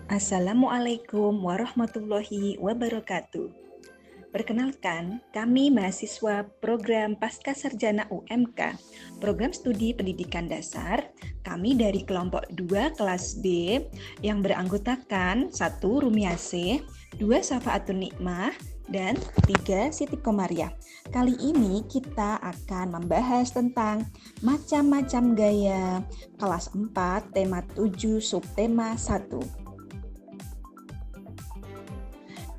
Assalamualaikum warahmatullahi wabarakatuh. Perkenalkan, kami mahasiswa program Pascasarjana UMK, program studi pendidikan dasar. Kami dari kelompok 2 kelas B yang beranggotakan 1 Rumiase, 2 Syafaatun Nikmah, dan 3 Siti Komariah. Kali ini kita akan membahas tentang macam-macam gaya kelas 4, tema 7, subtema 1.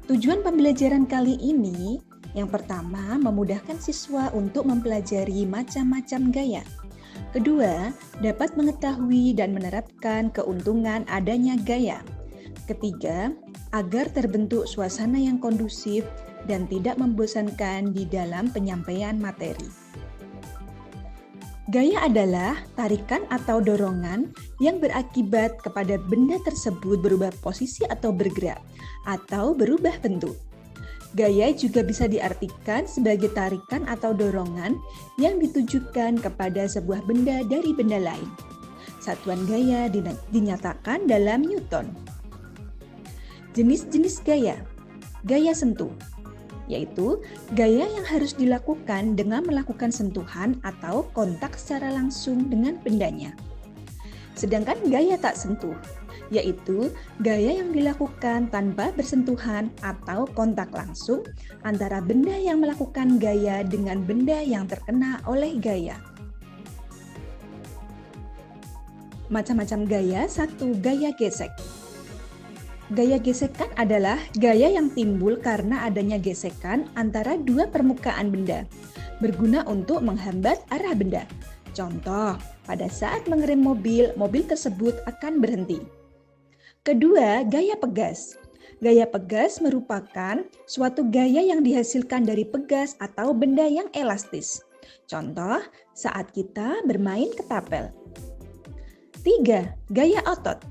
Tujuan pembelajaran kali ini, yang pertama, memudahkan siswa untuk mempelajari macam-macam gaya. Kedua, dapat mengetahui dan menerapkan keuntungan adanya gaya. Ketiga, agar terbentuk suasana yang kondusif dan tidak membosankan di dalam penyampaian materi. Gaya adalah tarikan atau dorongan yang berakibat kepada benda tersebut berubah posisi atau bergerak, atau berubah bentuk. Gaya juga bisa diartikan sebagai tarikan atau dorongan yang ditujukan kepada sebuah benda dari benda lain. Satuan gaya dinyatakan dalam Newton. Jenis-jenis gaya. Gaya sentuh, yaitu gaya yang harus dilakukan dengan melakukan sentuhan atau kontak secara langsung dengan bendanya. Sedangkan gaya tak sentuh, yaitu gaya yang dilakukan tanpa bersentuhan atau kontak langsung antara benda yang melakukan gaya dengan benda yang terkena oleh gaya. Macam-macam gaya. 1. Gaya gesek. Gaya gesekan adalah gaya yang timbul karena adanya gesekan antara dua permukaan benda, berguna untuk menghambat arah benda. Contoh, pada saat mengerem mobil, mobil tersebut akan berhenti. Kedua, gaya pegas. Gaya pegas merupakan suatu gaya yang dihasilkan dari pegas atau benda yang elastis. Contoh, saat kita bermain ketapel. 3. Gaya otot.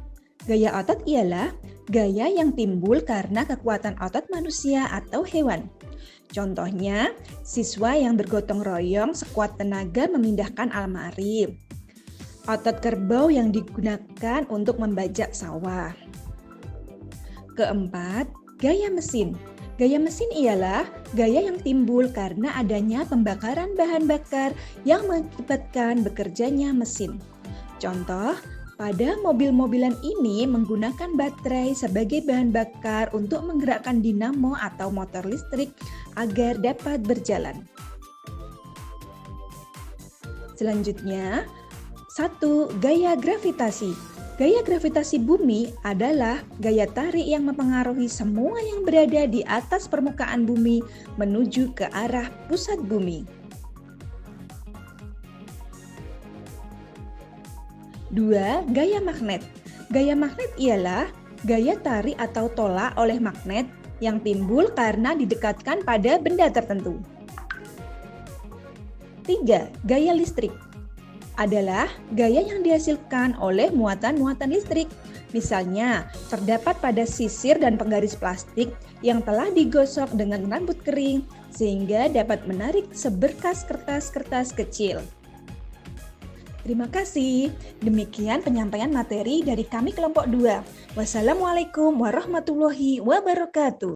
Gaya otot ialah gaya yang timbul karena kekuatan otot manusia atau hewan. Contohnya, siswa yang bergotong royong sekuat tenaga memindahkan almari. Otot kerbau yang digunakan untuk membajak sawah. Keempat, gaya mesin. Gaya mesin ialah gaya yang timbul karena adanya pembakaran bahan bakar yang mengakibatkan bekerjanya mesin. Contoh, pada mobil-mobilan ini menggunakan baterai sebagai bahan bakar untuk menggerakkan dinamo atau motor listrik agar dapat berjalan. Selanjutnya, 1. Gaya gravitasi. Gaya gravitasi bumi adalah gaya tarik yang mempengaruhi semua yang berada di atas permukaan bumi menuju ke arah pusat bumi. 2. Gaya magnet. Gaya magnet ialah gaya tarik atau tolak oleh magnet yang timbul karena didekatkan pada benda tertentu. 3. Gaya listrik adalah gaya yang dihasilkan oleh muatan-muatan listrik. Misalnya, terdapat pada sisir dan penggaris plastik yang telah digosok dengan rambut kering sehingga dapat menarik seberkas kertas-kertas kecil. Terima kasih. Demikian penyampaian materi dari kami kelompok 2. Wassalamualaikum warahmatullahi wabarakatuh.